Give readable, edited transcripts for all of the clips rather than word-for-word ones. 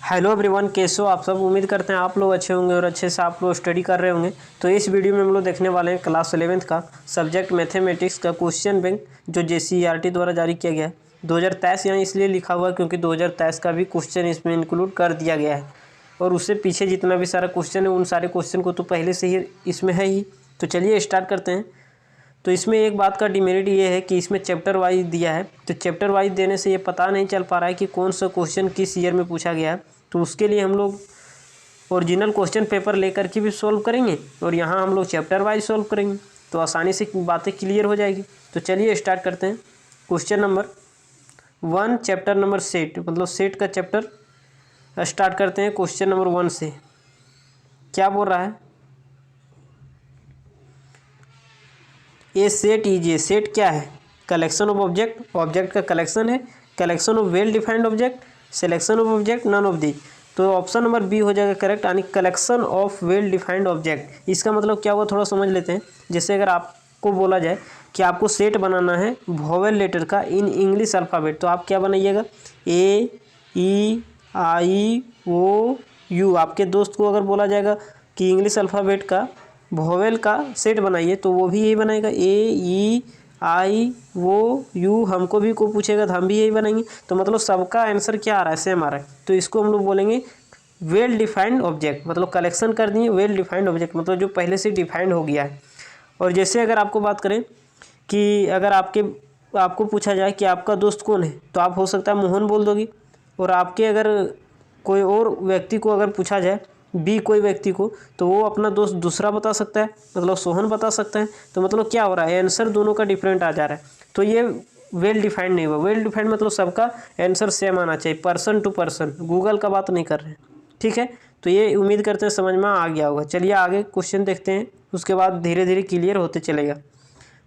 Hello everyone, कैसे हो आप सब। उम्मीद करते हैं आप लोग अच्छे होंगे और अच्छे से आप लोग स्टडी कर रहे होंगे। तो इस वीडियो में हम लोग देखने वाले हैं क्लास 11th का सब्जेक्ट मैथमेटिक्स का क्वेश्चन बैंक जो JCERT द्वारा जारी किया गया है 2023। यहाँ इसलिए लिखा हुआ है क्योंकि 2023 का भी क्वेश्चन इसमें इंक्लूड कर दिया गया है और उससे पीछे जितना भी सारा क्वेश्चन है उन सारे क्वेश्चन को तो पहले से ही इसमें है ही। तो चलिए स्टार्ट करते हैं। तो इसमें एक बात का डिमेरिट ये है कि इसमें चैप्टर वाइज दिया है, तो चैप्टर वाइज देने से ये पता नहीं चल पा रहा है कि कौन सा क्वेश्चन किस ईयर में पूछा गया है। तो उसके लिए हम लोग ओरिजिनल क्वेश्चन पेपर लेकर के भी सॉल्व करेंगे और यहाँ हम लोग चैप्टर वाइज सॉल्व करेंगे, तो आसानी से बातें क्लियर हो जाएगी। तो चलिए स्टार्ट करते हैं। Question number 1 chapter number set, मतलब सेट का चैप्टर स्टार्ट करते हैं क्वेश्चन नंबर 1 से। क्या बोल रहा है, ए सेट इज सेट क्या है, कलेक्शन ऑफ ऑब्जेक्ट, ऑब्जेक्ट का कलेक्शन है, collection of well defined object, selection of object, none of the. तो ऑप्शन नंबर बी हो जाएगा करेक्ट, यानी collection of well defined object. इसका मतलब क्या हुआ थोड़ा समझ लेते हैं। जैसे अगर आपको बोला जाए कि आपको सेट बनाना है वोवेल लेटर का इन इंग्लिश अल्फ़ाबेट, तो आप क्या बनाइएगा, ए ई आई ओ यू। आपके दोस्त को अगर बोला जाएगा कि इंग्लिश अल्फ़ाबेट का वोवेल का सेट बनाइए तो वो भी यही बनाएगा, ए ई आई वो यू। हमको भी को पूछेगा तो हम भी यही बनाएंगे। तो मतलब सबका आंसर क्या आ रहा है, सेम आ रहा है। तो इसको हम लोग बोलेंगे वेल डिफाइंड ऑब्जेक्ट, मतलब कलेक्शन कर दिए वेल डिफाइंड ऑब्जेक्ट, मतलब जो पहले से डिफाइंड हो गया है। और जैसे अगर आपको बात करें कि अगर आपको पूछा जाए कि आपका दोस्त कौन है, तो आप हो सकता है मोहन बोल दोगी। और आपके अगर कोई और व्यक्ति को अगर पूछा जाए बी कोई व्यक्ति को, तो वो अपना दोस्त दूसरा बता सकता है, मतलब सोहन बता सकता है। तो मतलब क्या हो रहा है, आंसर दोनों का डिफरेंट आ जा रहा है। तो ये वेल डिफाइंड नहीं हुआ। वेल डिफाइंड मतलब सबका आंसर सेम आना चाहिए, पर्सन टू पर्सन। गूगल का बात नहीं कर रहे हैं, ठीक है। तो ये उम्मीद करते हैं समझ में आ गया होगा। चलिए आगे क्वेश्चन देखते हैं, उसके बाद धीरे धीरे क्लियर होते चलेगा।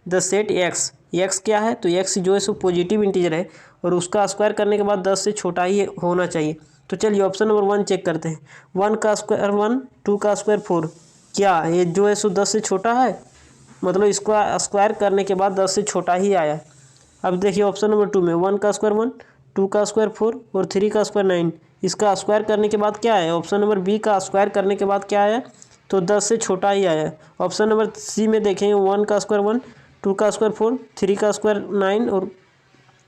द सेट एक्स, एक्स क्या है, तो एक्स जो है सो पॉजिटिव इंटीजर है और उसका स्क्वायर करने के बाद 10 से छोटा ही होना चाहिए। तो चलिए ऑप्शन नंबर 1 चेक करते हैं। 1 का स्क्वायर 1, 2 का स्क्वायर 4, क्या ये जो है सो 10 से छोटा है, मतलब इसको स्क्वायर करने के बाद 10 से छोटा ही आया। अब देखिए ऑप्शन नंबर 2 में 1 का स्क्वायर 1, 2 का स्क्वायर 4 और 3 का स्क्वायर 9। इसका स्क्वायर करने के बाद क्या आया, ऑप्शन नंबर बी का स्क्वायर करने के बाद क्या आया, तो 10 से छोटा ही आया। ऑप्शन नंबर सी में देखेंगे 1 का स्क्वायर 1, 2 का स्क्वायर 4, 3 का स्क्वायर 9 और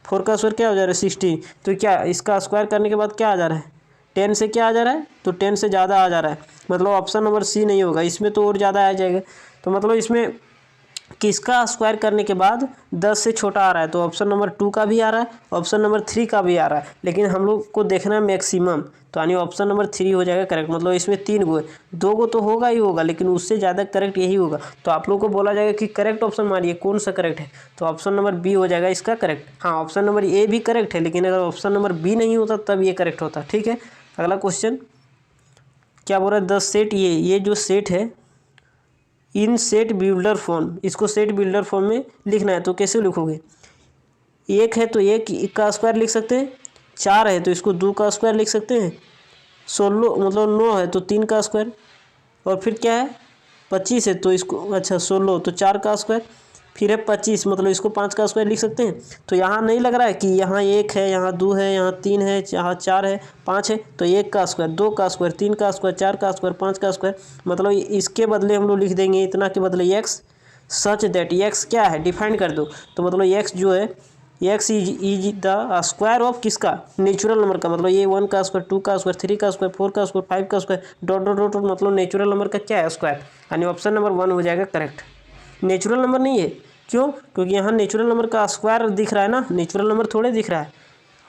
4 का स्क्वायर क्या हो जा रहा है 60। तो क्या इसका स्क्वायर करने के बाद क्या आ जा रहा है, 10 से क्या आ जा रहा है, तो 10 से ज़्यादा आ जा रहा है। मतलब ऑप्शन नंबर सी नहीं होगा, इसमें तो और ज़्यादा आ जाएगा। तो मतलब इसमें किसका स्क्वायर करने के बाद 10 से छोटा आ रहा है, तो ऑप्शन नंबर 2 का भी आ रहा है, ऑप्शन नंबर 3 का भी आ रहा है। लेकिन हम लोग को देखना है मैक्सिमम, तो यानी ऑप्शन नंबर 3 हो जाएगा करेक्ट। मतलब इसमें 3 गो है, 2 गो तो होगा ही होगा, लेकिन उससे ज़्यादा करेक्ट यही होगा। तो आप लोग को बोला जाएगा कि करेक्ट ऑप्शन मारिए, कौन सा करेक्ट है, तो ऑप्शन नंबर बी हो जाएगा इसका करेक्ट। हाँ, ऑप्शन नंबर ए भी करेक्ट है, लेकिन अगर ऑप्शन नंबर बी नहीं होता तब ये करेक्ट होता, ठीक है। अगला क्वेश्चन क्या बोल रहा है, द सेट, ये जो सेट है इन सेट बिल्डर फॉर्म, इसको सेट बिल्डर फॉर्म में लिखना है। तो कैसे लिखोगे, एक है तो एक का स्क्वायर लिख सकते हैं, 4 है तो इसको 2 का स्क्वायर लिख सकते हैं, 16 मतलब 9 है तो 3 का स्क्वायर, और फिर क्या है 25 है तो इसको अच्छा 16 तो 4 का स्क्वायर, फिर है 25 मतलब इसको 5 का स्क्वायर लिख सकते हैं। तो यहाँ नहीं लग रहा है कि यहाँ 1 है, यहाँ 2 है, यहाँ 3 है, यहाँ 4 है, 5 है, तो 1 का स्क्वायर, 2 का स्क्वायर, 3 का स्क्वायर, 4 का स्क्वायर, 5 का स्क्वायर। मतलब इसके बदले हम लोग लिख देंगे इतना के बदले एक्स, सच दैट एक्स क्या है डिफाइन कर दो। तो मतलब एक्स जो है, x is the square of किसका, नेचुरल नंबर का। मतलब ये 1 का स्क्वायर, 2 का स्क्वायर, 3 का स्क्वायर, 4 का स्क्वायर, 5 का स्क्वायर, डॉट डॉट डॉट, मतलब नेचुरल नंबर का क्या है स्क्वायर, यानी ऑप्शन नंबर 1 हो जाएगा करेक्ट। नेचुरल नंबर नहीं है, क्यों, क्योंकि यहाँ नेचुरल नंबर का स्क्वायर दिख रहा है ना, नेचुरल नंबर थोड़े दिख रहा है,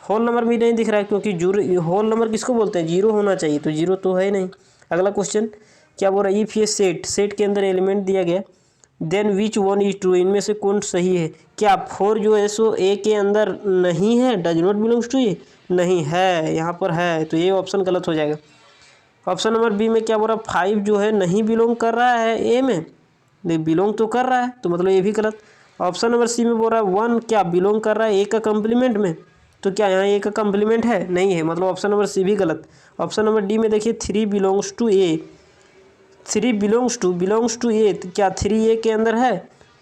होल नंबर भी नहीं दिख रहा है, क्योंकि होल नंबर किसको बोलते हैं, जीरो होना चाहिए, तो जीरो तो है नहीं। अगला क्वेश्चन क्या बोल रहा है, इफ ये सेट, सेट के अंदर एलिमेंट दिया गया, then which one is true, इनमें से कौन सही है। क्या 4 जो है सो ए के अंदर नहीं है, डज नॉट बिलोंग्स टू ए, नहीं है, यहाँ पर है, तो ये ऑप्शन गलत हो जाएगा। ऑप्शन नंबर बी में क्या बोल रहा है, 5 जो है नहीं बिलोंग कर रहा है ए में, नहीं बिलोंग तो कर रहा है, तो मतलब ये भी गलत। ऑप्शन नंबर सी में बोल रहा है 1 क्या बिलोंग कर रहा है ए का कम्प्लीमेंट में, तो क्या यहाँ ए का कम्प्लीमेंट है, नहीं है, मतलब ऑप्शन नंबर सी भी गलत। ऑप्शन नंबर डी में देखिए 3 belongs to A, 3 belongs to A, क्या 3 ए के अंदर है,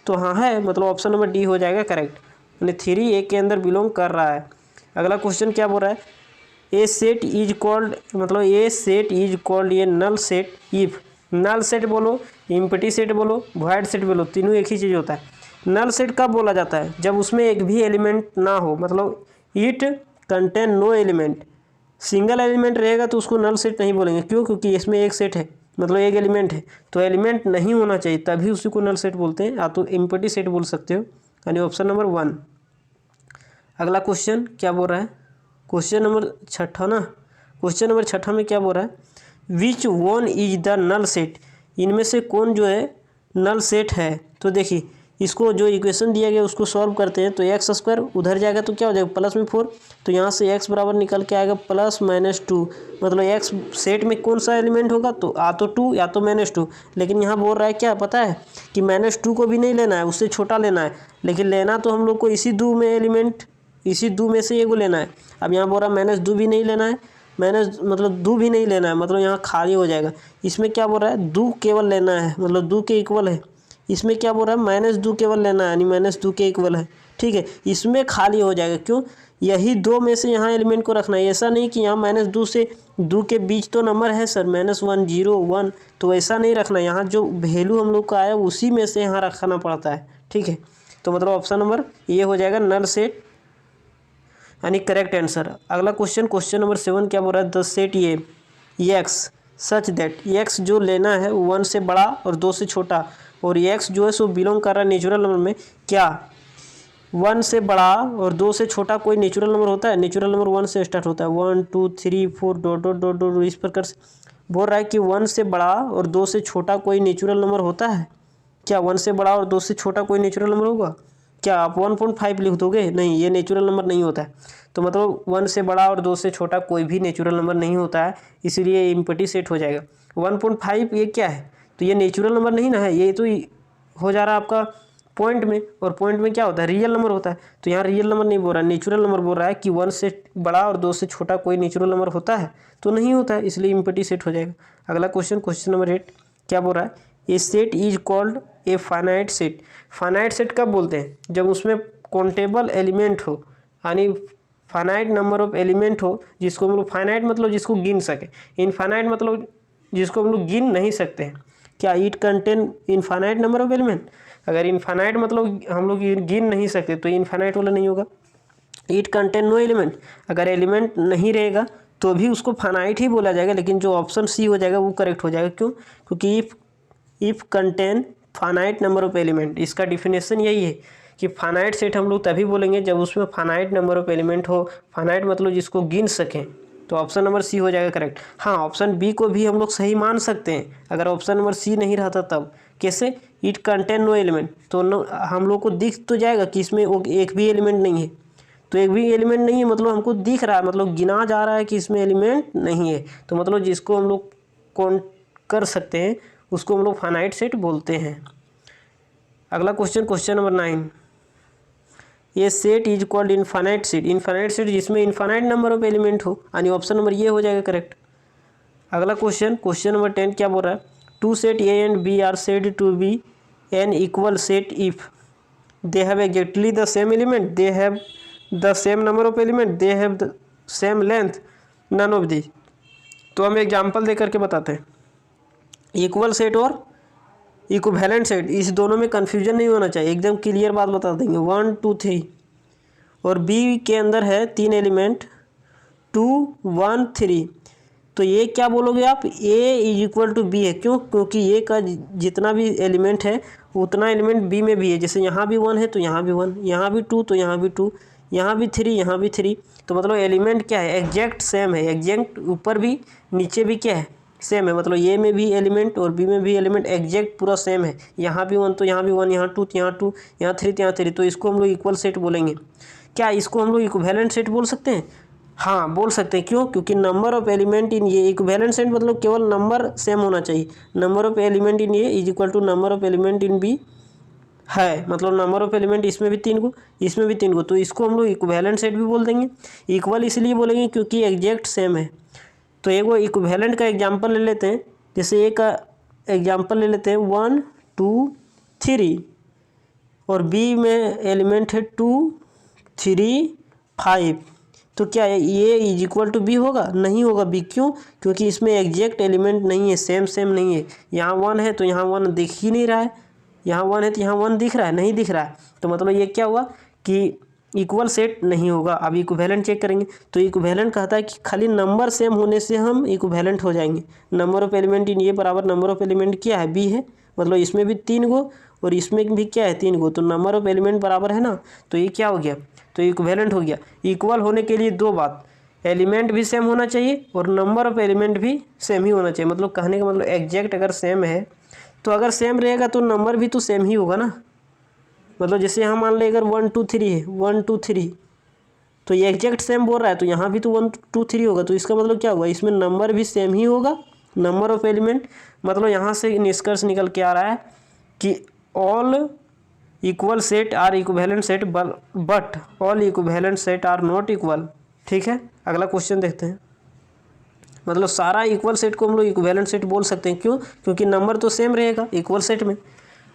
तो हाँ है, मतलब ऑप्शन नंबर डी हो जाएगा करेक्ट, यानी 3 ए के अंदर बिलोंग कर रहा है। अगला क्वेश्चन क्या बोल रहा है, ए सेट इज कॉल्ड, मतलब ए सेट इज कॉल्ड ये null set if, null set बोलो, एम्प्टी सेट बोलो, वॉइड सेट बोलो, तीनों एक ही चीज़ होता है। नल सेट कब बोला जाता है? जब उसमें एक भी एलिमेंट ना हो, मतलब it contain no element. Single element रहेगा तो उसको नल सेट नहीं बोलेंगे। क्यों? क्योंकि इसमें एक सेट है, मतलब एक एलिमेंट है, तो एलिमेंट नहीं होना चाहिए तभी उसी को नल सेट बोलते हैं। या तो एम्प्टी सेट बोल सकते हो, यानी ऑप्शन नंबर 1। अगला क्वेश्चन क्या बोल रहा है? क्वेश्चन नंबर 6 ना, क्वेश्चन नंबर 6 में क्या बोल रहा है? Which one is the null set, इनमें से कौन जो है नल सेट है? तो देखिए इसको जो इक्वेशन दिया गया उसको सॉल्व करते हैं। तो एक्स स्क्वायर उधर जाएगा तो क्या हो जाएगा? प्लस में 4, तो यहाँ से एक्स बराबर निकल के आएगा +-2। मतलब एक्स सेट में कौन सा एलिमेंट होगा? तो या तो 2 या तो -2। लेकिन यहाँ बोल रहा है क्या पता है कि -2 को भी नहीं लेना है, उससे छोटा लेना है। लेकिन लेना तो हम लोग को इसी 2 में एलिमेंट, इसी 2 में से एगो लेना है। अब यहाँ बोल रहा है -2 भी नहीं लेना है, मतलब 2 भी नहीं लेना है, मतलब यहाँ खाली हो जाएगा। इसमें क्या बोल रहा है? 2 केवल लेना है, मतलब 2 के इक्वल है। इसमें क्या बोल रहा है? -2 केवल लेना है, यानी -2 के इक्वल है। ठीक है, इसमें खाली हो जाएगा। क्यों? यही 2 में से यहाँ एलिमेंट को रखना है। ऐसा नहीं कि यहाँ -2 से 2 के बीच तो नंबर है सर, -1 0 1, तो ऐसा नहीं रखना। यहाँ जो वैल्यू हम लोग का आया उसी में से यहाँ रखना पड़ता है। ठीक है, तो मतलब ऑप्शन नंबर ये हो जाएगा नल सेट, यानी करेक्ट आंसर। अगला क्वेश्चन, क्वेश्चन नंबर 7 क्या बोल रहा है? द सेट ये एक्स सच दैट, एक्स जो लेना है 1 से बड़ा और 2 से छोटा, और एक्स जो है सो बिलोंग कर रहा है नेचुरल नंबर में। क्या 1 से बड़ा और 2 से छोटा कोई नेचुरल नंबर होता है? नेचुरल नंबर 1 से स्टार्ट होता है, 1 2 3 4 डॉट डॉट डॉट डॉट, इस प्रकार से बोल रहा है कि 1 से बड़ा और 2 से छोटा कोई नेचुरल नंबर होता है? क्या 1 से बड़ा और 2 से छोटा कोई नेचुरल नंबर होगा? क्या आप 1.5 लिख दोगे? नहीं, ये नेचुरल नंबर नहीं होता है। तो मतलब 1 से बड़ा और 2 से छोटा कोई भी नेचुरल नंबर नहीं होता है, इसीलिए एम्प्टी सेट हो जाएगा। 1.5 ये क्या है? तो ये नेचुरल नंबर नहीं ना है, ये तो हो जा रहा है आपका पॉइंट में, और पॉइंट में क्या होता है? रियल नंबर होता है। तो यहाँ रियल नंबर नहीं बोल रहा है, नेचुरल नंबर बोल रहा है कि 1 से बड़ा और 2 से छोटा कोई नेचुरल नंबर होता है? तो नहीं होता है, इसलिए एम्प्टी सेट हो जाएगा। अगला क्वेश्चन, क्वेश्चन नंबर 8 क्या बोल रहा है? A set is called a finite set. Finite set कब बोलते हैं? जब उसमें काउंटेबल एलिमेंट हो, यानी फाइनाइट नंबर ऑफ एलिमेंट हो, जिसको हम लोग, फाइनाइट मतलब जिसको गिन सके, इनफाइनाइट मतलब जिसको हम लोग गिन नहीं सकते हैं। क्या it contain infinite number of element? अगर इनफाइनाइट मतलब हम लोग गिन नहीं सकते तो इनफाइनाइट वाला नहीं होगा। इट कंटेन नो एलिमेंट, अगर एलिमेंट नहीं रहेगा तो भी उसको फाइनाइट ही बोला जाएगा, लेकिन जो ऑप्शन सी हो जाएगा वो करेक्ट हो जाएगा। क्यों? क्योंकि if contain finite number of element, इसका डिफिनेशन यही है कि फाइनाइट सेट हम लोग तभी बोलेंगे जब उसमें फाइनाइट नंबर ऑफ एलिमेंट हो। फाइनाइट मतलब जिसको गिन सकें, तो ऑप्शन नंबर सी हो जाएगा करेक्ट। हाँ, ऑप्शन बी को भी हम लोग सही मान सकते हैं अगर ऑप्शन नंबर सी नहीं रहता तब। कैसे? इट कंटेन नो एलिमेंट, तो हम लोग को दिख तो जाएगा कि इसमें एक भी एलिमेंट नहीं है। तो एक भी एलिमेंट नहीं है मतलब हमको दिख रहा है, मतलब गिना जा रहा है कि इसमें एलिमेंट नहीं है, तो मतलब जिसको हम लोग काउंट कर सकते हैं उसको हम लोग फाइनाइट सेट बोलते हैं। अगला क्वेश्चन, क्वेश्चन नंबर 9, ये set is called infinite set. Infinite set जिसमें इनफाइनाइट नंबर ऑफ एलिमेंट हो, यानी ऑप्शन नंबर ये हो जाएगा करेक्ट। अगला क्वेश्चन, क्वेश्चन नंबर 10 क्या बोल रहा है? Two set A and B are said to be an equal set if they have exactly the same element, they have the same number of element, they have the same length, none of the. तो हम example दे करके बताते हैं। Equal set और equivalent set, इस दोनों में कन्फ्यूजन नहीं होना चाहिए, एकदम क्लियर बात बता देंगे। 1 2 3 और बी के अंदर है 3 एलिमेंट 2 1 3, तो ये क्या बोलोगे आप? ए इज इक्वल टू बी है। क्यों? क्योंकि ए का जितना भी एलिमेंट है उतना एलिमेंट बी में भी है। जैसे यहाँ भी 1 है तो यहाँ भी 1, यहाँ भी 2 तो यहाँ भी 2, यहाँ भी 3 यहाँ भी 3, तो मतलब एलिमेंट क्या है? एग्जैक्ट सेम है। एग्जैक्ट ऊपर भी नीचे भी क्या है? सेम है। मतलब ए में भी एलिमेंट और बी में भी एलिमेंट एग्जैक्ट पूरा सेम है। यहाँ भी 1 तो यहाँ भी 1, यहाँ 2 तो यहाँ 2, यहाँ 3 तो यहाँ 3, तो इसको हम लोग इक्वल सेट बोलेंगे। क्या इसको हम लोग इक्विवेलेंट सेट बोल सकते हैं? हाँ, बोल सकते हैं। क्यों? क्योंकि नंबर ऑफ एलिमेंट इन ये, इक्विवेलेंट सेट मतलब केवल नंबर सेम होना चाहिए। Number of element in A is equal to number of element in B है, मतलब नंबर ऑफ एलिमेंट इसमें भी 3 को, इसमें भी 3 को, तो इसको हम लोग इक्विवेलेंट सेट भी बोल देंगे। इक्वल इसलिए बोलेंगे क्योंकि एग्जैक्ट सेम है। तो एक वो इक्विवेलेंट का एग्जांपल ले लेते हैं। जैसे ए का एग्जांपल ले लेते हैं 1 2 3 और बी में एलिमेंट है 2 3 5, तो क्या ये इज इक्वल टू बी होगा? नहीं होगा बी। क्यों? क्योंकि इसमें एग्जैक्ट एलिमेंट नहीं है, सेम सेम नहीं है। यहाँ 1 है तो यहाँ 1 दिख ही नहीं रहा है, यहाँ 1 है तो यहाँ 1 दिख रहा है, नहीं दिख रहा है। तो मतलब ये क्या हुआ कि इक्वल सेट नहीं होगा। अब इक्विवेलेंट चेक करेंगे तो इक्विवेलेंट कहता है कि खाली नंबर सेम होने से हम इक्विवेलेंट हो जाएंगे। Number of element in A बराबर नंबर ऑफ एलिमेंट क्या है? बी है। मतलब इसमें भी 3 गो और इसमें भी क्या है? 3 गो। तो नंबर ऑफ एलिमेंट बराबर है ना, तो ये क्या हो गया? तो इक्विवेलेंट हो गया। इक्वल होने के लिए 2 बात, एलिमेंट भी सेम होना चाहिए और नंबर ऑफ एलिमेंट भी सेम ही होना चाहिए। मतलब कहने का मतलब एग्जैक्ट अगर सेम है तो अगर सेम रहेगा तो नंबर भी तो सेम ही होगा ना। मतलब जैसे यहाँ मान लें अगर 1 2 3 है, 1 2 3, तो ये एग्जैक्ट सेम बोल रहा है तो यहाँ भी तो 1 2 3 होगा। तो इसका मतलब क्या हुआ? इसमें नंबर भी सेम ही होगा, नंबर ऑफ एलिमेंट। मतलब यहाँ से निष्कर्ष निकल के आ रहा है कि all equal set are equivalent set but all equivalent set are not equal. ठीक है, अगला क्वेश्चन देखते हैं। मतलब सारा इक्वल सेट को हम लोग इक्विवेलेंट सेट बोल सकते हैं। क्यों? क्योंकि नंबर तो सेम रहेगा इक्वल सेट में,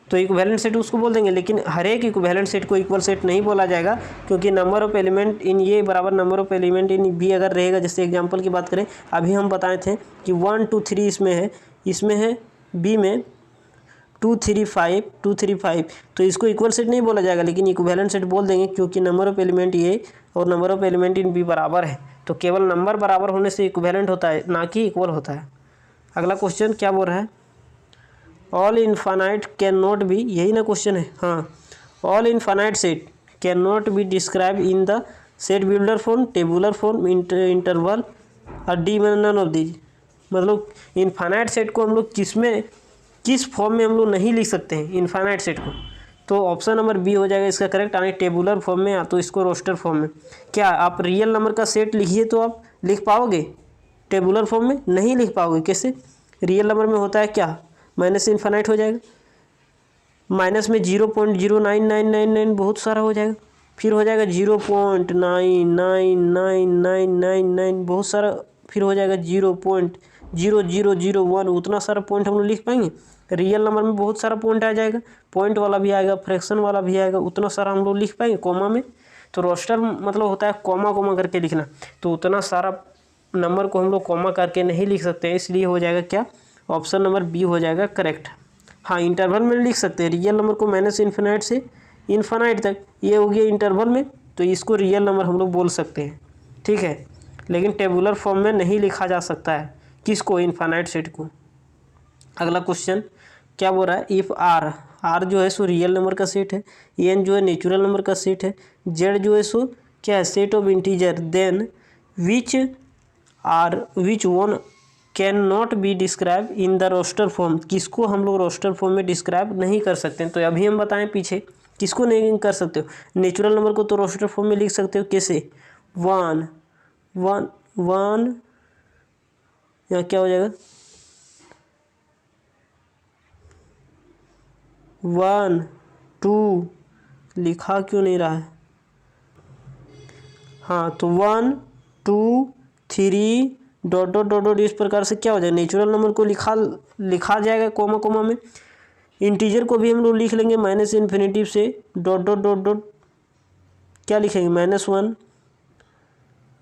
तो इक्विवेलेंट सेट उसको बोल देंगे। लेकिन हर एक इक्विवेलेंट सेट को इक्वल सेट नहीं बोला जाएगा, क्योंकि number of element in A बराबर number of element in B अगर रहेगा। जैसे एग्जांपल की बात करें, अभी हम बताए थे कि 1 2 3 इसमें है बी में 2 3 5, तो इसको इक्वल सेट नहीं बोला जाएगा, लेकिन इक्विवेलेंट सेट बोल देंगे क्योंकि नंबर ऑफ एलिमेंट ए और number of element in B बराबर है। तो केवल नंबर बराबर होने से इक्विवेलेंट होता है, ना कि इक्वल होता है। अगला क्वेश्चन क्या बोल रहा है? All infinite can not B, यही ना क्वेश्चन है? हाँ, all infinite set can not be describe in the set builder form, tabular form, interval और डी में नन ऑफ दीज। मतलब इनफाइनाइट सेट को हम लोग किस फॉर्म में हम लोग नहीं लिख सकते हैं इनफाइनाइट सेट को? तो ऑप्शन नंबर बी हो जाएगा इसका करेक्ट, यानी टेबुलर फॉर्म में या तो इसको रोस्टर फॉर्म में। क्या आप रियल नंबर का सेट लिखिए तो आप लिख पाओगे? टेबुलर फॉर्म में नहीं लिख पाओगे। कैसे? रियल नंबर में होता है क्या? माइनस से इन्फाइनाइट हो जाएगा, माइनस में 0.09999 बहुत सारा हो जाएगा, फिर हो जाएगा 0.999999 बहुत सारा, फिर हो जाएगा 0.0001। उतना सारा पॉइंट हम लोग लिख पाएंगे? रियल नंबर में बहुत सारा पॉइंट आ जाएगा, पॉइंट वाला भी आएगा, फ्रैक्शन वाला भी आएगा, उतना सारा हम लोग लिख पाएंगे कॉमा में? तो रोस्टर मतलब होता है कॉमा कॉमा करके लिखना, तो उतना सारा नंबर को हम लोग कॉमा करके नहीं लिख सकते हैं। इसलिए हो जाएगा क्या? ऑप्शन नंबर बी हो जाएगा करेक्ट। हाँ, इंटरवल में लिख सकते हैं रियल नंबर को माइनस इन्फिनाइट से इन्फिनाइट तक, ये हो गया इंटरवल में, तो इसको रियल नंबर हम लोग बोल सकते हैं। ठीक है, लेकिन टेबुलर फॉर्म में नहीं लिखा जा सकता है। किसको? इन्फिनाइट सेट को। अगला क्वेश्चन क्या बोल रहा है? इफ़ आर जो है सो रियल नंबर का सेट है, एन जो है नेचुरल नंबर का सेट है, जेड जो है सो क्या है? Set of integer, then which one can not be describe in the roster form. किसको हम लोग रोस्टर फॉर्म में डिस्क्राइब नहीं कर सकते हैं? तो अभी हम बताएं पीछे किसको नहीं कर सकते हो। नेचुरल नंबर को तो रोस्टर फॉर्म में लिख सकते हो। कैसे? 1 यहाँ क्या हो जाएगा? 1 2 लिखा क्यों नहीं रहा है? हाँ, तो 1 2 3 डॉट डॉट डॉट डॉट, इस प्रकार से क्या हो जाएगा? नेचुरल नंबर को लिखा जाएगा कोमा कोमा में। इंटीजर को भी हम लोग लिख लेंगे माइनस इन्फिनिटिव से डॉट डॉट डॉट डॉट, क्या लिखेंगे? -1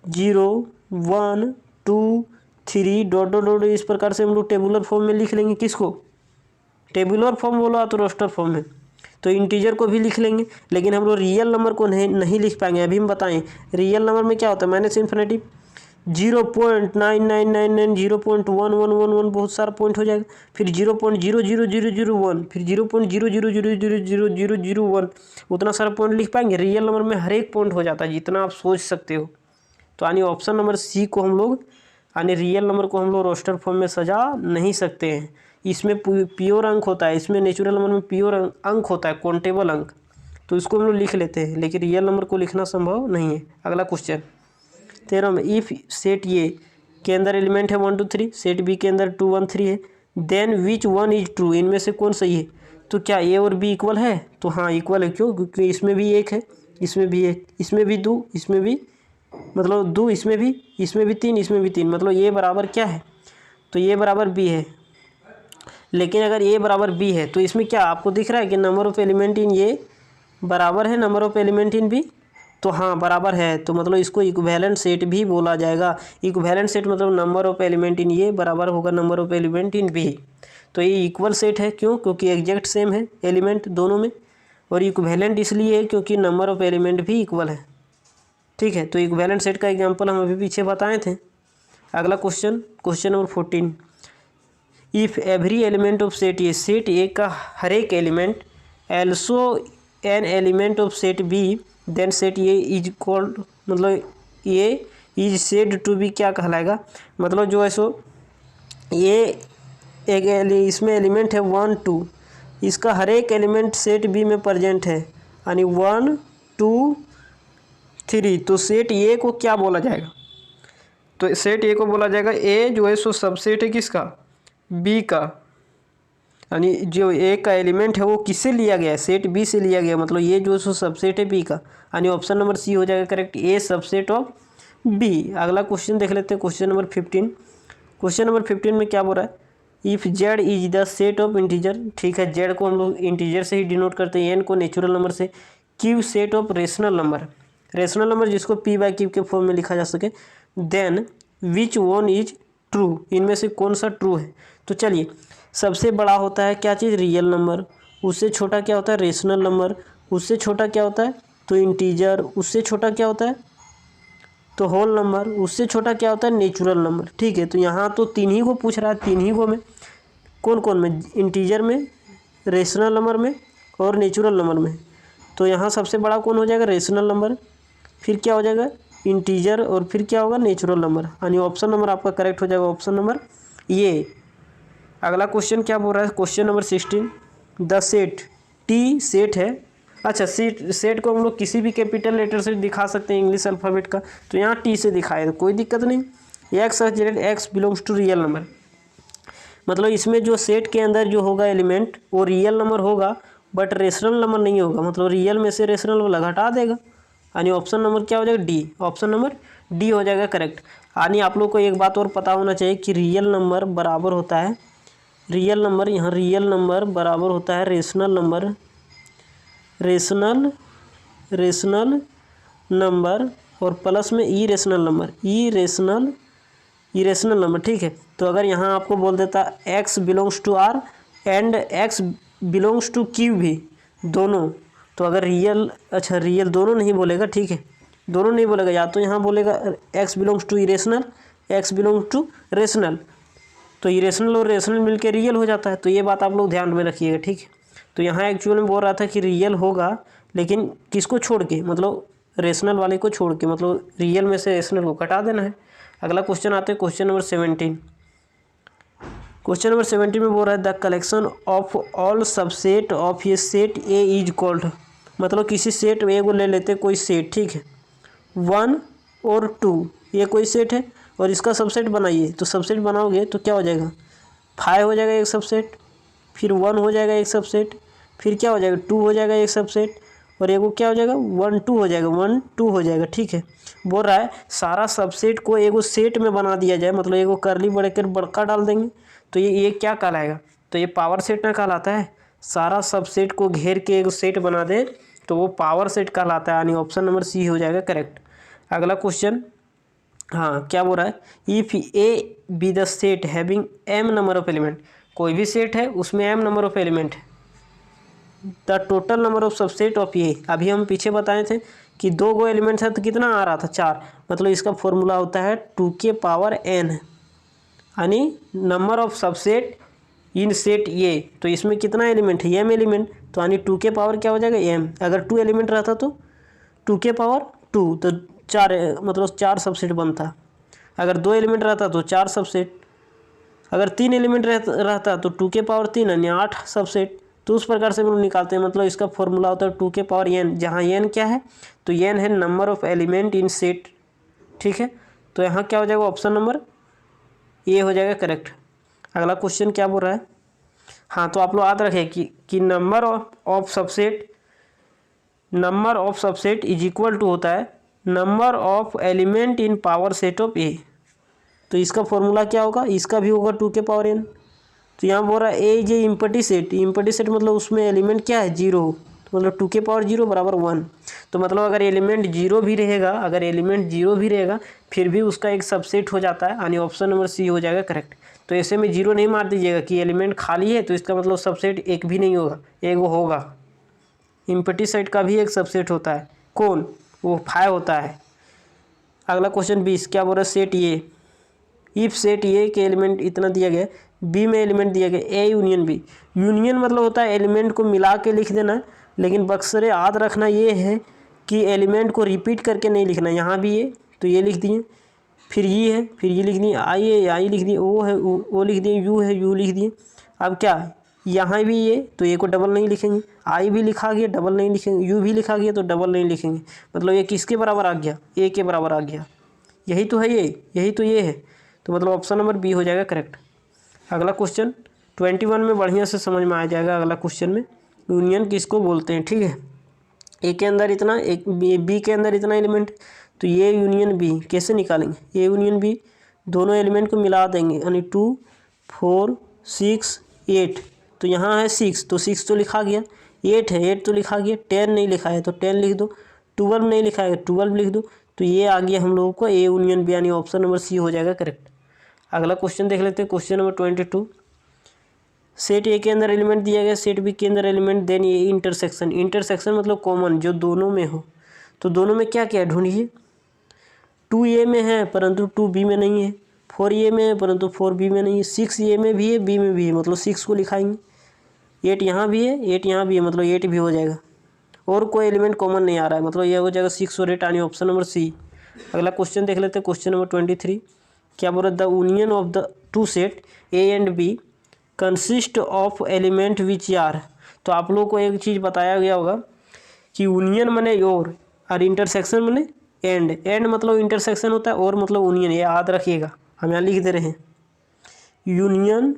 0 1 2 3 डॉट डॉट डॉट, इस प्रकार से हम लोग टेबुलर फॉर्म में लिख लेंगे। किसको? टेबुलर फॉर्म बोला तो रोस्टर फॉर्म में, तो इंटीजर को भी लिख लेंगे। लेकिन हम लोग रियल नंबर को नहीं लिख पाएंगे। अभी हम बताएं रियल नंबर में क्या होता है? माइनस इन्फिनिटिव 0.9999 0.1111 बहुत सारा पॉइंट हो जाएगा, फिर 0.00001, फिर 0.000000001, उतना सारा पॉइंट लिख पाएंगे? रियल नंबर में हर एक पॉइंट हो जाता है जितना आप सोच सकते हो। तो यानी ऑप्शन नंबर सी को हम लोग, यानी रियल नंबर को हम लोग रोस्टर फॉर्म में सजा नहीं सकते हैं। इसमें प्योर अंक होता है, इसमें नेचुरल नंबर में प्योर अंक होता है, काउंटेबल अंक, तो इसको हम लोग लिख लेते हैं, लेकिन रियल नंबर को लिखना संभव नहीं है। अगला क्वेश्चन 13 में, इफ़ सेट ए के अंदर एलिमेंट है 1 2 3, सेट बी के अंदर 2 1 3 है, then which one is true, इनमें से कौन सही है? तो क्या ए और बी इक्वल है? तो हाँ इक्वल है। क्यों? क्योंकि इसमें भी 1 है, इसमें भी 1, इसमें भी 2, इसमें भी मतलब 2, इसमें भी 3, इसमें भी 3, मतलब ए बराबर क्या है? तो ए बराबर बी है। लेकिन अगर ए बराबर बी है तो इसमें क्या आपको दिख रहा है कि number of element in A बराबर है number of element in B? तो हाँ बराबर है, तो मतलब इसको इक्विवेलेंट सेट भी बोला जाएगा। इक्विवेलेंट सेट मतलब number of element in A बराबर होगा number of element in B. तो ये इक्वल सेट है, क्यों? क्योंकि एग्जैक्ट सेम है एलिमेंट दोनों में, और इक्विवेलेंट इसलिए है क्योंकि नंबर ऑफ एलिमेंट भी इक्वल है। ठीक है, तो इक्विवेलेंट सेट का एग्जांपल हम अभी पीछे बताए थे। अगला question, question number 14, if every element of set A का हर एक element also an element of set B then set A is called, मतलब A is said to be क्या कहलाएगा? मतलब जो है सो ये एक इसमें एलिमेंट है 1 2, इसका हर एक एलिमेंट सेट बी में प्रेजेंट है, यानी 1 2 3, तो सेट ए को क्या बोला जाएगा? तो सेट ए को बोला जाएगा, ए जो है सो सबसेट है किसका? बी का, यानी जो ए का एलिमेंट है वो किससे लिया गया है? सेट बी से लिया गया, मतलब ये जो सो सबसेट है बी का, यानी ऑप्शन नंबर सी हो जाएगा correct, A subset of B. अगला क्वेश्चन देख लेते हैं, क्वेश्चन नंबर 15। क्वेश्चन नंबर 15 में क्या बोल रहा है? If Z is the set of integer, ठीक है, जेड को हम लोग इंटीजर से ही डिनोट करते हैं, एन को नेचुरल नंबर से, Q set of rational number, rational number जिसको पी बाई क्यू के फॉर्म में लिखा जा सके, then which one is true, इनमें से कौन सा ट्रू है? तो चलिए, सबसे बड़ा होता है क्या चीज़? रियल नंबर, उससे छोटा क्या होता है? रेशनल नंबर, उससे छोटा क्या होता है? तो इंटीजर, उससे छोटा क्या होता है? तो होल नंबर, उससे छोटा क्या होता है? Natural number. ठीक है, तो यहाँ तो तीन ही को पूछ रहा है, तीन ही को में, कौन कौन में? इंटीजर में, रेशनल नंबर में और नेचुरल नंबर में। तो यहाँ सबसे बड़ा कौन हो जाएगा? रेशनल नंबर, फिर क्या हो जाएगा? इंटीजर, और फिर क्या होगा? नेचुरल नंबर, यानी ऑप्शन नंबर आपका करेक्ट हो जाएगा, ऑप्शन नंबर ये। अगला क्वेश्चन क्या बोल रहा है? Question number 16, the set T set है, अच्छा सेट को हम लोग किसी भी कैपिटल लेटर से दिखा सकते हैं इंग्लिश अल्फ़ाबेट का, तो यहाँ टी से दिखाए तो कोई दिक्कत नहीं। X z x belongs to real number, मतलब इसमें जो सेट के अंदर जो होगा एलिमेंट वो रियल नंबर होगा, बट रेशनल नंबर नहीं होगा, मतलब रियल में से रेशनल वाला घटा देगा, यानी ऑप्शन नंबर क्या हो जाएगा? डी, ऑप्शन नंबर डी हो जाएगा करेक्ट। यानी आप लोग को एक बात और पता होना चाहिए कि रियल नंबर बराबर होता है, रियल नंबर, यहाँ रियल नंबर बराबर होता है रेशनल नंबर, रेशनल नंबर और प्लस में इरेशनल नंबर, इरेशनल नंबर। ठीक है, तो अगर यहाँ आपको बोल देता x belongs to r and x belongs to q भी, दोनों, तो अगर रियल, अच्छा रियल दोनों नहीं बोलेगा, ठीक है, दोनों नहीं बोलेगा, या तो यहाँ बोलेगा x belongs to irrational, x belongs to rational, तो इरेशनल और रेशनल मिलके रियल हो जाता है, तो ये बात आप लोग ध्यान में रखिएगा। ठीक है, तो यहाँ एक्चुअल में बोल रहा था कि रियल होगा, लेकिन किसको छोड़ के? मतलब रेशनल वाले को छोड़ के, मतलब रियल में से रेशनल को घटा देना है। अगला क्वेश्चन आते हैं क्वेश्चन नंबर 17। क्वेश्चन नंबर 17 में बोल रहा है the collection of all subset of A set A is called, मतलब किसी सेट ए को ले लेते कोई सेट, ठीक है, 1 और 2, ये कोई सेट है और इसका सबसेट बनाइए, तो सबसेट बनाओगे तो क्या हो जाएगा? 5 हो जाएगा एक सबसेट, फिर 1 हो जाएगा एक सबसेट, फिर क्या हो जाएगा? 2 हो जाएगा एक सबसेट, और एगो क्या हो जाएगा? 1 2 हो जाएगा, 1 2 हो जाएगा। ठीक है, बोल रहा है सारा सबसेट को एगो सेट में बना दिया जाए, मतलब एगो करली बड़कर बड़का डाल देंगे, तो ये क्या कहलाएगा? तो ये पावर सेट ना कहलाता है, सारा सबसेट को घेर के एगो सेट बना दे तो वो पावर सेट कहलाता है, यानी ऑप्शन नंबर सी हो जाएगा करेक्ट। अगला क्वेश्चन, हाँ क्या बोल रहा है? If A be the set having M number of element, कोई भी सेट है उसमें एम नंबर ऑफ एलिमेंट है, the total number of subset of A, अभी हम पीछे बताए थे कि 2 गो एलिमेंट है तो कितना आ रहा था? 4, मतलब इसका फॉर्मूला होता है 2 के पावर n, यानी number of subset in set ए, तो इसमें कितना एलिमेंट है? एम एलिमेंट, तो यानी 2 के पावर क्या हो जाएगा? एम, अगर 2 एलिमेंट रहता तो 2 के पावर 2, तो 4, मतलब 4 सबसेट बनता, अगर 2 एलिमेंट रहता तो 4 सबसेट, अगर 3 एलिमेंट रहता तो 2 के पावर 3 यानी 8 सबसेट, तो उस प्रकार से हम लोग निकालते हैं, मतलब इसका फॉर्मूला होता है 2 के पावर n, जहाँ n क्या है? तो n है number of element in set. ठीक है, तो यहाँ क्या हो जाएगा? ऑप्शन नंबर ए हो जाएगा करेक्ट। अगला क्वेश्चन क्या बोल रहा है? हाँ, तो आप लोग याद रखें कि number of subset is equal to होता है number of element in power set of A, तो इसका फॉर्मूला क्या होगा? इसका भी होगा 2 के पावर n। तो यहाँ बोल रहा है A is A empty set मतलब उसमें एलिमेंट क्या है? 0, मतलब 2 के पावर 0 बराबर 1। तो मतलब अगर एलिमेंट जीरो भी रहेगा फिर भी उसका एक सबसेट हो जाता है, यानी ऑप्शन नंबर सी हो जाएगा करेक्ट। तो ऐसे में जीरो नहीं मार दीजिएगा कि एलिमेंट खाली है तो इसका मतलब सबसेट एक भी नहीं होगा, एक वो होगा। एम्प्टी सेट का भी एक सबसेट होता है, कौन? वो 5 होता है। अगला क्वेश्चन 20 क्या बोल रहा है, सेट ए। इफ सेट ए के एलिमेंट इतना दिया गया, बी में एलिमेंट दिया गया ए यूनियन बी। यूनियन मतलब होता है एलिमेंट को मिला के लिख देना, लेकिन बक्सरे याद रखना ये है कि एलिमेंट को रिपीट करके नहीं लिखना। यहाँ भी ये तो ये लिख दिए, फिर ये है, फिर ये लिख दिए, आई है आई लिख दिए, ओ है ओ लिख दिए, यू है यू लिख दिए। अब क्या है, यहाँ भी ये तो ए को डबल नहीं लिखेंगे, आई भी लिखा गया डबल नहीं लिखेंगे, यू भी लिखा गया तो डबल नहीं लिखेंगे। मतलब ये किसके बराबर आ गया, ए के बराबर आ गया। यही तो है ये, यही तो ये है। तो मतलब ऑप्शन नंबर बी हो जाएगा करेक्ट। अगला क्वेश्चन 21 में बढ़िया से समझ में आ जाएगा। अगला क्वेश्चन में यूनियन किसको बोलते हैं, ठीक है। ए के अंदर इतना, एक बी के अंदर इतना एलिमेंट, तो ये यूनियन बी कैसे निकालेंगे, ए यूनियन बी दोनों एलिमेंट को मिला देंगे, यानी 2 4 6 8। तो यहाँ है 6 तो 6 तो लिखा गया, 8 है 8 तो लिखा गया, 10 नहीं लिखा है तो 10 लिख दो, 12 नहीं लिखा है 12 लिख दो। तो ये आ गया हम लोगों को ए यूनियन बी, यानी ऑप्शन नंबर सी हो जाएगा करेक्ट। अगला क्वेश्चन देख लेते हैं, क्वेश्चन नंबर 22। सेट ए के अंदर एलिमेंट दिया गया, सेट बी के अंदर एलिमेंट, देन ये इंटरसेक्शन। इंटरसेक्शन मतलब कॉमन जो दोनों में हो। तो दोनों में क्या क्या ढूंढिए, 2 ए में है परंतु 2 बी में नहीं है, 4 ए में है परंतु 4 बी में नहीं है, 6 ए में भी है बी में भी है, मतलब 6 को लिखाएंगे, 8 यहाँ भी है 8 यहाँ भी है, मतलब 8 भी हो जाएगा। और कोई एलिमेंट कॉमन नहीं आ रहा है, मतलब ये हो जाएगा 6 और 8, यानी ऑप्शन नंबर सी। अगला क्वेश्चन देख लेते हैं, क्वेश्चन नंबर 23 क्या बोल रहा है, the union of the two set A and B consist of element which are. तो आप लोगों को एक चीज़ बताया गया होगा कि यूनियन मने और इंटरसेक्शन मने एंड। एंड मतलब इंटरसेक्शन होता है और मतलब यूनियन, ये याद रखिएगा, हम यहाँ लिख दे रहे हैं। यूनियन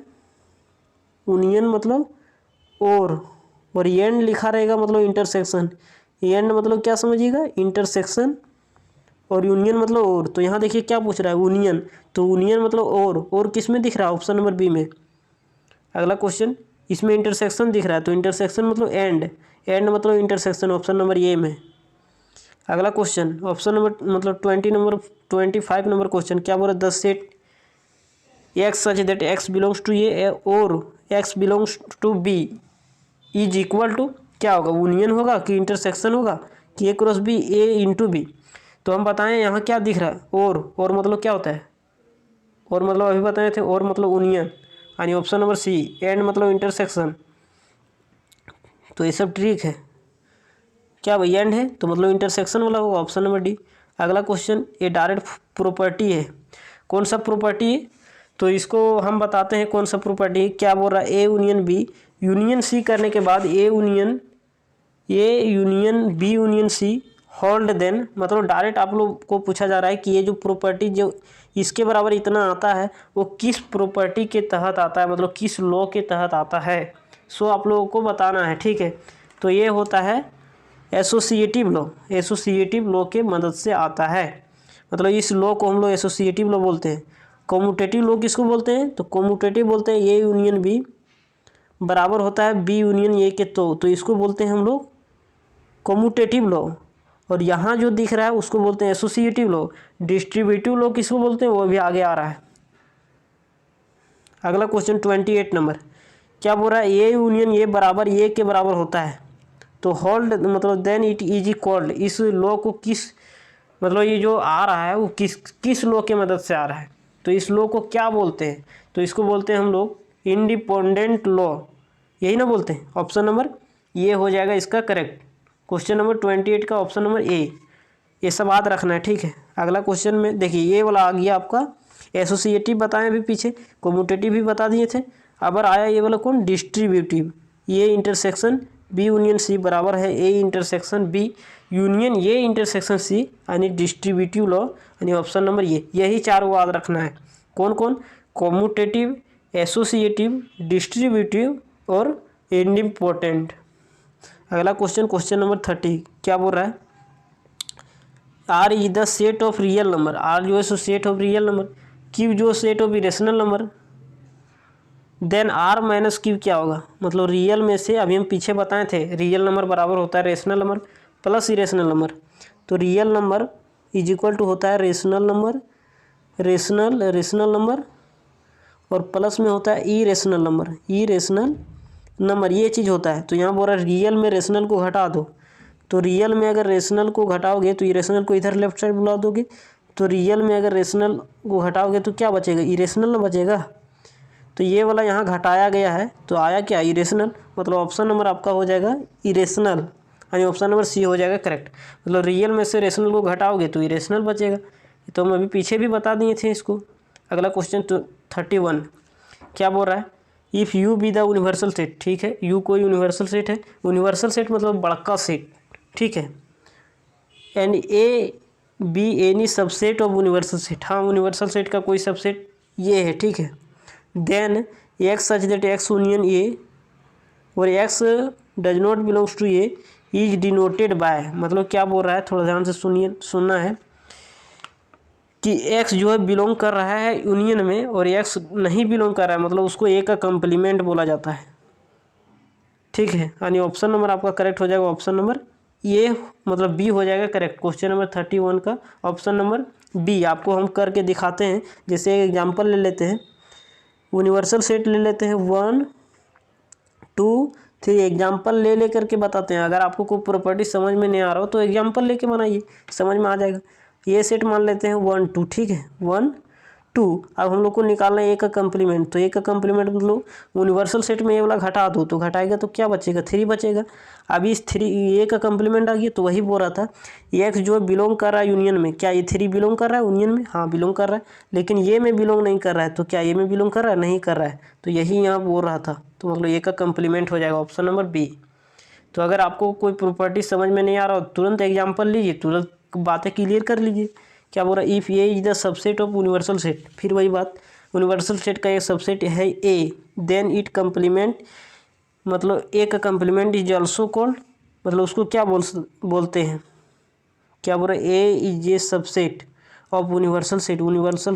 यूनियन मतलब और एंड लिखा रहेगा मतलब इंटरसेक्शन। एंड मतलब क्या समझिएगा, इंटरसेक्शन, और यूनियन मतलब और। तो यहाँ देखिए क्या पूछ रहा है, यूनियन, तो यूनियन मतलब और किस में दिख रहा है, ऑप्शन नंबर बी में। अगला क्वेश्चन, इसमें इंटरसेक्शन दिख रहा है तो इंटरसेक्शन मतलब एंड, एंड मतलब इंटरसेक्शन, ऑप्शन नंबर ए में। अगला क्वेश्चन ऑप्शन नंबर मतलब 25 नंबर क्वेश्चन क्या बोल रहा है, the set X such that X belongs to A और X belongs to B is equal to, क्या होगा, यूनियन होगा कि इंटरसेक्शन होगा कि A cross B, A into B. तो हम बताएं यहाँ क्या दिख रहा है, और मतलब क्या होता है, और मतलब अभी बताए थे, और मतलब यूनियन, यानी ऑप्शन नंबर सी। एंड मतलब इंटरसेक्शन, तो ये सब ट्रिक है। क्या भाई एंड है तो मतलब इंटरसेक्शन वाला होगा, ऑप्शन नंबर डी। अगला क्वेश्चन, ये डायरेक्ट प्रॉपर्टी है, कौन सा प्रॉपर्टी है, तो इसको हम बताते हैं कौन सा प्रॉपर्टी है। क्या बोल रहा है, A union B union C करने के बाद A union B union C hold then, मतलब डायरेक्ट आप लोग को पूछा जा रहा है कि ये जो प्रॉपर्टी जो इसके बराबर इतना आता है वो किस प्रॉपर्टी के तहत आता है, मतलब किस लॉ के तहत आता है, सो आप लोगों को बताना है, ठीक है। तो ये होता है एसोसिएटिव लॉ, एसोसिएटिव लॉ के मदद से आता है, मतलब इस लॉ को हम लोग एसोसिएटिव लॉ बोलते हैं। कॉम्यूटेटिव लॉ किसको बोलते हैं, तो कॉम्यूटेटिव बोलते हैं ए यूनियन बी बराबर होता है बी यूनियन ए के, तो इसको बोलते हैं हम लोग कॉम्यूटेटिव लॉ। और यहाँ जो दिख रहा है उसको बोलते हैं एसोसिएटिव लॉ। डिस्ट्रीब्यूटिव लॉ किसको बोलते हैं, वो भी आगे आ रहा है। अगला क्वेश्चन 28 नंबर क्या बोल रहा है, ए यूनियन ए बराबर ए के बराबर होता है, तो होल्ड मतलब देन इट इज कॉल्ड, इस लॉ को किस, मतलब ये जो आ रहा है वो किस लॉ के मदद से आ रहा है, तो इस लॉ को क्या बोलते हैं, तो इसको बोलते हैं हम लोग इंडिपेंडेंट लॉ, यही ना बोलते हैं। ऑप्शन नंबर ये हो जाएगा इसका करेक्ट। क्वेश्चन नंबर 28 का ऑप्शन नंबर ए, ये सब याद रखना है, ठीक है। अगला क्वेश्चन में देखिए ये वाला आ गया आपका एसोसिएटिव, बताएं अभी पीछे कम्यूटेटिव भी बता दिए थे, अब आया ये वाला कौन, डिस्ट्रीब्यूटिव। ये इंटरसेक्शन बी यूनियन सी बराबर है ए इंटरसेक्शन बी यूनियन ये इंटरसेक्शन सी, यानी डिस्ट्रीब्यूटिव लॉ, यानी ऑप्शन नंबर ये। यही चारों याद रखना है, कौन कौन, कम्यूटेटिव, एसोसिएटिव, डिस्ट्रीब्यूटिव और इंडिपेंडेंट। अगला क्वेश्चन, क्वेश्चन नंबर 30 क्या बोल रहा है, R is the set of real number, R जो है सो set of real number, Q जो set of irrational number, then R minus Q क्या होगा, मतलब रियल में से अभी हम पीछे बताए थे रियल नंबर बराबर होता है rational number plus irrational number. तो real number is equal to होता है रेशनल नंबर, रेशनल नंबर और प्लस में होता है इरेशनल नंबर, ये चीज़ होता है। तो यहाँ बोल रहा है रियल में रेशनल को घटा दो, तो रियल में अगर रेशनल को घटाओगे तो इरेशनल को इधर लेफ्ट साइड बुला दोगे, तो रियल में अगर रेशनल को घटाओगे तो क्या बचेगा, इरेशनल ना बचेगा। तो ये वाला यहाँ घटाया गया है तो आया क्या, इरेशनल, मतलब ऑप्शन नंबर आपका हो जाएगा इरेशनल, यानी ऑप्शन नंबर सी हो जाएगा करेक्ट। मतलब रियल में से रेशनल को घटाओगे तो इरेशनल बचेगा। तो हम अभी पीछे भी बता दिए थे इसको। अगला क्वेश्चन 31 क्या बोल रहा है, if U be the universal set, ठीक है, यू कोई यूनिवर्सल सेट है, यूनिवर्सल सेट मतलब बड़का सेट, ठीक है, and A B any subset of universal set, हाँ यूनिवर्सल सेट का कोई सबसेट ये है, ठीक है, then X such that X union A और X does not belongs to A is denoted by, मतलब क्या बोल रहा है, थोड़ा ध्यान से सुनना है कि एक्स जो है बिलोंग कर रहा है यूनियन में और एक्स नहीं बिलोंग कर रहा है, मतलब उसको ए का कम्प्लीमेंट बोला जाता है, ठीक है, यानी ऑप्शन नंबर आपका करेक्ट हो जाएगा ऑप्शन नंबर ए, मतलब बी हो जाएगा करेक्ट। क्वेश्चन नंबर 31 का ऑप्शन नंबर बी आपको हम करके दिखाते हैं। जैसे एग्जांपल ले लेते हैं, यूनिवर्सल सेट ले लेते हैं 1 2 3, एग्जांपल ले करके बताते हैं। अगर आपको कोई प्रॉपर्टी समझ में नहीं आ रहा हो तो एग्जांपल लेके बनाइए, समझ में आ जाएगा। ये सेट मान लेते हैं 1 2, ठीक है, 1 2। अब हम लोग को निकालना है ए का कम्प्लीमेंट, तो ए का कम्प्लीमेंट मतलब यूनिवर्सल सेट में ये वाला घटा दो तो घटाएगा तो क्या बचेगा, 3 बचेगा। अभी इस 3 ए का कम्प्लीमेंट आ गया, तो वही बोल रहा था एक्स जो बिलोंग कर रहा है यूनियन में, क्या ये 3 बिलोंग कर रहा है यूनियन में, हाँ बिलोंग कर रहा है, लेकिन ये में बिलोंग नहीं कर रहा है, तो क्या ये में बिलोंग कर रहा है, नहीं कर रहा है, तो यही यहाँ बोल रहा था। तो मतलब ए का कम्प्लीमेंट हो जाएगा ऑप्शन नंबर बी। तो अगर आपको कोई प्रॉपर्टी समझ में नहीं आ रहा हो तुरंत एग्जाम्पल लीजिए, तुरंत बातें क्लियर कर लीजिए। क्या बोल रहा है, if A is the subset of universal set, फिर वही बात, यूनिवर्सल सेट का एक सबसेट है ए, देन इट कम्प्लीमेंट, मतलब ए का कम्प्लीमेंट इज ऑल्सो कॉल्ड, मतलब उसको क्या बोलते हैं, क्या बोल रहा है, A is A subset of universal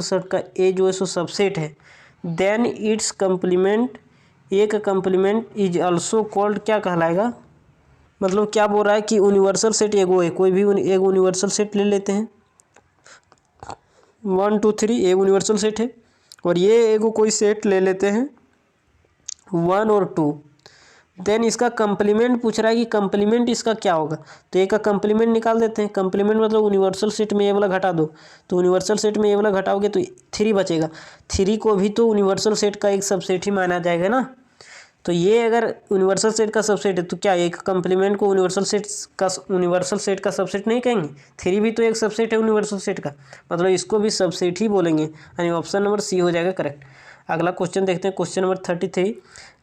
set का ए जो है सो सबसेट है, देन इट्स कम्प्लीमेंट, ए का कम्प्लीमेंट इज ऑल्सो कॉल्ड क्या कहलाएगा, मतलब क्या बोल रहा है कि यूनिवर्सल सेट एगो है, कोई भी एक यूनिवर्सल सेट ले लेते हैं 1 2 3 एक यूनिवर्सल सेट है, और ये एगो कोई सेट ले लेते हैं 1 और 2, देन इसका कम्प्लीमेंट पूछ रहा है कि कम्प्लीमेंट इसका क्या होगा, तो ए का कम्प्लीमेंट निकाल देते हैं। कम्प्लीमेंट मतलब यूनिवर्सल सेट में ये वाला घटा दो, तो यूनिवर्सल सेट में ये वाला घटाओगे तो 3 बचेगा, 3 को भी तो यूनिवर्सल सेट का एक सबसेट ही माना जाएगा ना। तो ये अगर यूनिवर्सल सेट का सबसेट है तो क्या एक कम्प्लीमेंट को यूनिवर्सल सेट का सबसेट नहीं कहेंगे, 3 भी तो एक सबसेट है यूनिवर्सल सेट का, मतलब इसको भी सबसेट ही बोलेंगे, यानी ऑप्शन नंबर सी हो जाएगा करेक्ट। अगला क्वेश्चन देखते हैं, क्वेश्चन नंबर 33,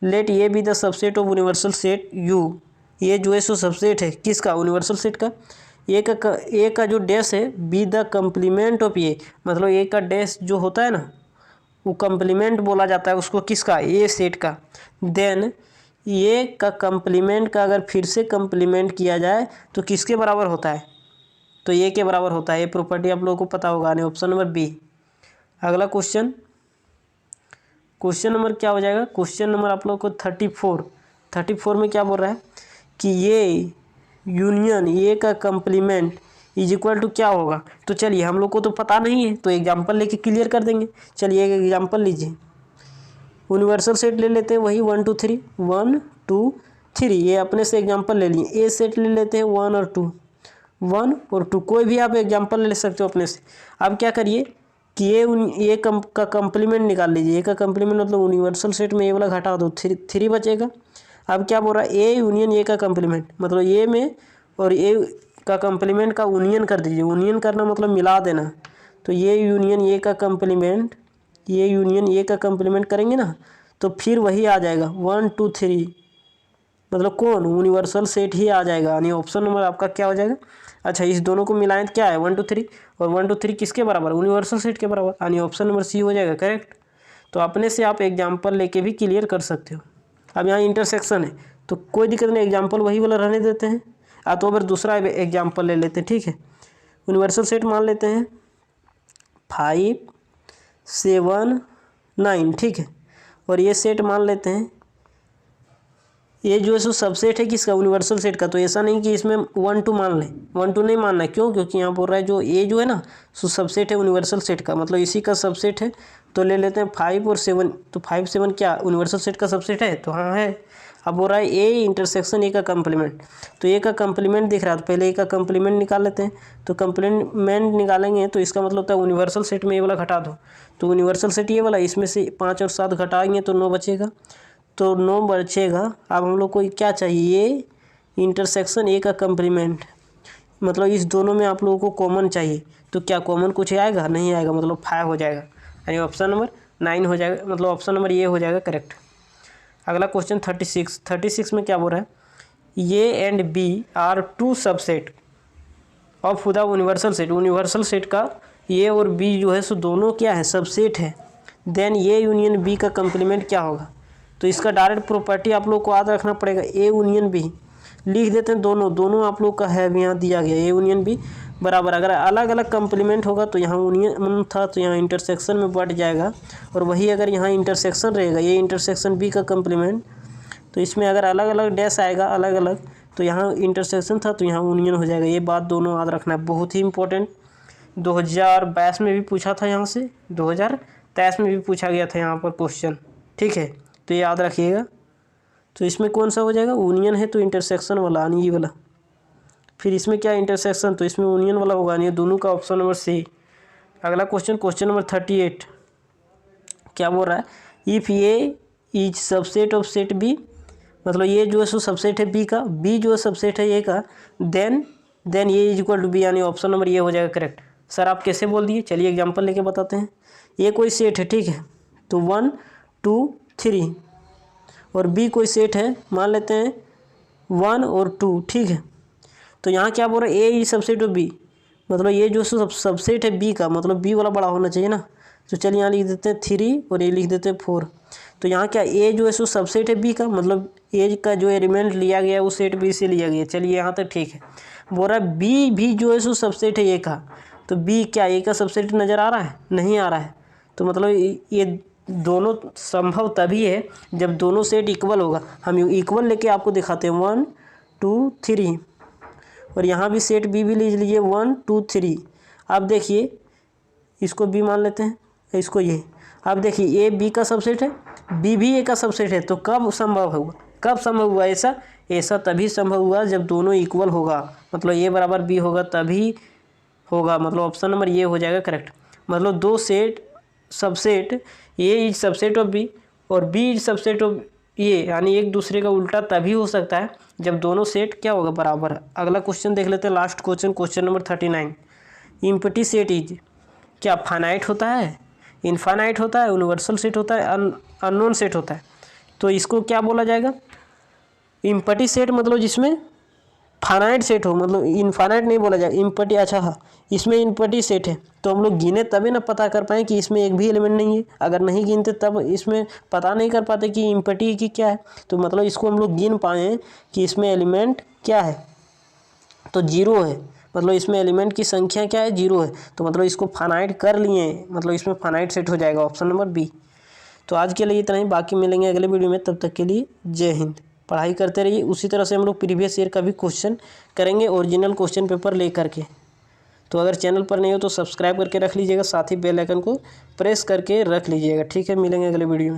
लेट ये be the subset of universal set you, ये जो है सो सबसेट है किसका, यूनिवर्सल सेट का। ए का जो डैश है बी द कम्प्लीमेंट ऑफ ए, मतलब ए का डैश जो होता है ना वो कम्प्लीमेंट बोला जाता है उसको, किसका, ए सेट का। देन ये का कम्प्लीमेंट का अगर फिर से कम्प्लीमेंट किया जाए तो किसके बराबर होता है, तो ए के बराबर होता है। ये प्रॉपर्टी आप लोगों को पता होगा, यानी ऑप्शन नंबर बी। अगला क्वेश्चन नंबर क्या हो जाएगा, क्वेश्चन नंबर आप लोगों को 34 में क्या बोल रहा है कि ये यूनियन ए का कम्प्लीमेंट इज इक्वल टू क्या होगा। तो चलिए हम लोग को तो पता नहीं है तो एग्जाम्पल लेके क्लियर कर देंगे। चलिए एक एग्जाम्पल लीजिए, यूनिवर्सल सेट ले लेते हैं वही 1 2 3 1 2 3, ये अपने से एग्जाम्पल ले लिए। ए सेट ले लेते हैं 1 और 2, 1 और 2, कोई भी आप एग्जाम्पल ले सकते हो अपने से। अब क्या करिए कि ये का कम्प्लीमेंट निकाल लीजिए, ए का कम्प्लीमेंट मतलब यूनिवर्सल सेट में ए वाला घटा दो, 3 बचेगा। अब क्या बोल रहा है, ए यूनियन ए का कम्प्लीमेंट, मतलब ए में और ए का कम्प्लीमेंट का यूनियन कर दीजिए, यूनियन करना मतलब मिला देना। तो ये यूनियन ए का कम्प्लीमेंट, ये यूनियन ए का कम्प्लीमेंट करेंगे ना तो फिर वही आ जाएगा 1 2 3, मतलब कौन, यूनिवर्सल सेट ही आ जाएगा, यानी ऑप्शन नंबर आपका क्या हो जाएगा। अच्छा इस दोनों को मिलाएं तो क्या है 1 2 3, और 1 2 3 किसके बराबर, यूनिवर्सल सेट के बराबर, यानी ऑप्शन नंबर सी हो जाएगा करेक्ट। तो अपने से आप एग्जाम्पल लेके भी क्लियर कर सकते हो। अब यहाँ इंटरसेक्शन है तो कोई दिक्कत नहीं, एग्जाम्पल वही वाला रहने देते हैं। तो अगर दूसरा एग्जाम्पल ले लेते हैं, ठीक है, यूनिवर्सल सेट मान लेते हैं 5 7 9, ठीक है, और ये सेट मान लेते हैं, ये जो है सो सबसेट है किसका, यूनिवर्सल सेट का। तो ऐसा नहीं कि इसमें 1 2 मान लें, 1 2 नहीं मानना है। क्यों? क्योंकि यहाँ बोल रहा है जो ए जो है ना सो सबसेट है यूनिवर्सल सेट का, मतलब इसी का सबसेट है। तो ले लेते हैं 5 और 7, तो 5 7 क्या यूनिवर्सल सेट का सबसेट है? तो हाँ है। अब बोल रहा है ए इंटरसेक्शन ए का कंप्लीमेंट, तो ए का कंप्लीमेंट दिख रहा है, तो पहले ए का कंप्लीमेंट निकाल लेते हैं। तो कंप्लीमेंट निकालेंगे तो इसका मतलब होता है यूनिवर्सल सेट में ये वाला घटा दो, तो यूनिवर्सल सेट ये वाला, इसमें से 5 और 7 घटाएंगे तो 9 बचेगा, तो 9 बचेगा। अब हम लोग को क्या चाहिए, ये इंटरसेक्शन ए का कंप्लीमेंट, मतलब इस दोनों में आप लोगों को कॉमन चाहिए। तो क्या कॉमन कुछ आएगा? नहीं आएगा, मतलब 5 हो जाएगा, यानी ऑप्शन नंबर 9 हो जाएगा, मतलब ऑप्शन नंबर ये हो जाएगा करेक्ट। अगला क्वेश्चन 36 में क्या बोल रहा है, A and B are 2 subset of the universal set, universal set का ए और बी जो है सो दोनों क्या है, सबसेट है। देन ए यूनियन बी का कंप्लीमेंट क्या होगा? तो इसका डायरेक्ट प्रॉपर्टी आप लोग को याद रखना पड़ेगा, ए यूनियन बी लिख देते हैं, दोनों आप लोग का है यहाँ दिया गया, ए यूनियन बी बराबर, अगर अलग अलग कंप्लीमेंट होगा तो यहाँ यूनियन था तो यहाँ इंटरसेक्शन में बढ़ जाएगा, और वही अगर यहाँ इंटरसेक्शन रहेगा, ये इंटरसेक्शन बी का कंप्लीमेंट, तो इसमें अगर अलग अलग डैश आएगा अलग अलग, तो यहाँ इंटरसेक्शन था तो यहाँ यूनियन हो जाएगा। ये बात दोनों याद रखना है, बहुत ही इंपॉर्टेंट। 2022 में भी पूछा था यहाँ से, 2023 में भी पूछा गया था यहाँ पर क्वेश्चन, ठीक है, तो ये याद रखिएगा। तो इसमें कौन सा हो जाएगा, यूनियन है तो इंटरसेक्शन वाला यानी ये वाला, फिर इसमें क्या इंटरसेक्शन, तो इसमें यूनियन वाला होगा, यानी दोनों का ऑप्शन नंबर सी। अगला क्वेश्चन नंबर 38 क्या बोल रहा है, if A is subset of set B, मतलब ये जो है सो सबसेट है बी का, बी जो है सबसेट है ए का, then A is equal to B, यानी ऑप्शन नंबर ये हो जाएगा करेक्ट। सर आप कैसे बोल दिए, चलिए एग्जांपल लेके बताते हैं। ये कोई सेट है, ठीक है, तो 1 2 3, और बी कोई सेट है, मान लेते हैं 1 और 2, ठीक है। तो यहाँ क्या बोल रहा है, A is subset of B, मतलब ये जो सबसेट है बी का, मतलब बी वाला बड़ा होना चाहिए ना। तो चलिए यहाँ लिख देते हैं 3 और ये लिख देते हैं 4। तो यहाँ क्या ए जो है सो सबसेट है बी का, मतलब ए का जो एलिमेंट लिया गया वो सेट बी से लिया गया। चलिए यहाँ तक ठीक है। बोल रहा है बी भी जो है सो सबसेट है ए का, तो बी क्या ए का सबसेट नज़र आ रहा है? नहीं आ रहा है। तो मतलब ये दोनों संभव तभी है जब दोनों सेट इक्वल होगा। हम इक्वल लेके आपको दिखाते हैं 1 2 3, और यहाँ भी सेट बी भी लीजिए 1 2 3। अब देखिए इसको बी मान लेते हैं, इसको ये, अब देखिए ए बी का सबसेट है, बी भी ए का सबसेट है, तो कब संभव होगा, कब संभव हुआ ऐसा तभी संभव हुआ जब दोनों इक्वल होगा, मतलब ए बराबर बी होगा तभी होगा, मतलब ऑप्शन नंबर ये हो जाएगा करेक्ट। मतलब दो set subset A is subset of B और B is subset of A, यानी एक दूसरे का उल्टा तभी हो सकता है जब दोनों सेट क्या होगा, बराबर। अगला क्वेश्चन देख लेते हैं, last question number 39। Empty set is क्या फाइनाइट होता है, इनफाइनाइट होता है, यूनिवर्सल सेट होता है, अननोन सेट होता है? तो इसको क्या बोला जाएगा, इम्पटी सेट मतलब जिसमें फाइनाइट सेट हो, मतलब इनफाइनाइट नहीं बोला जाएगा, इम्पटी। अच्छा हाँ, इसमें इम्पटी सेट है तो हम लोग गिने तभी ना पता कर पाए कि इसमें एक भी एलिमेंट नहीं है। अगर नहीं गिनते तब इसमें पता नहीं कर पाते कि इम्पटी की क्या है। तो मतलब इसको हम लोग गिन पाए कि इसमें एलिमेंट क्या है, तो 0 है, मतलब इसमें एलिमेंट की संख्या क्या है, 0 है। तो मतलब इसको फाइनाइट कर लिए, मतलब इसमें फाइनाइट सेट हो जाएगा, ऑप्शन नंबर बी। तो आज के लिए इतना ही, बाकी मिलेंगे अगले वीडियो में, तब तक के लिए जय हिंद। पढ़ाई करते रहिए। उसी तरह से हम लोग प्रीवियस ईयर का भी क्वेश्चन करेंगे, ओरिजिनल क्वेश्चन पेपर ले करके। तो अगर चैनल पर नहीं हो तो सब्सक्राइब करके रख लीजिएगा, साथ ही बेल आइकन को प्रेस करके रख लीजिएगा, ठीक है। मिलेंगे अगले वीडियो में।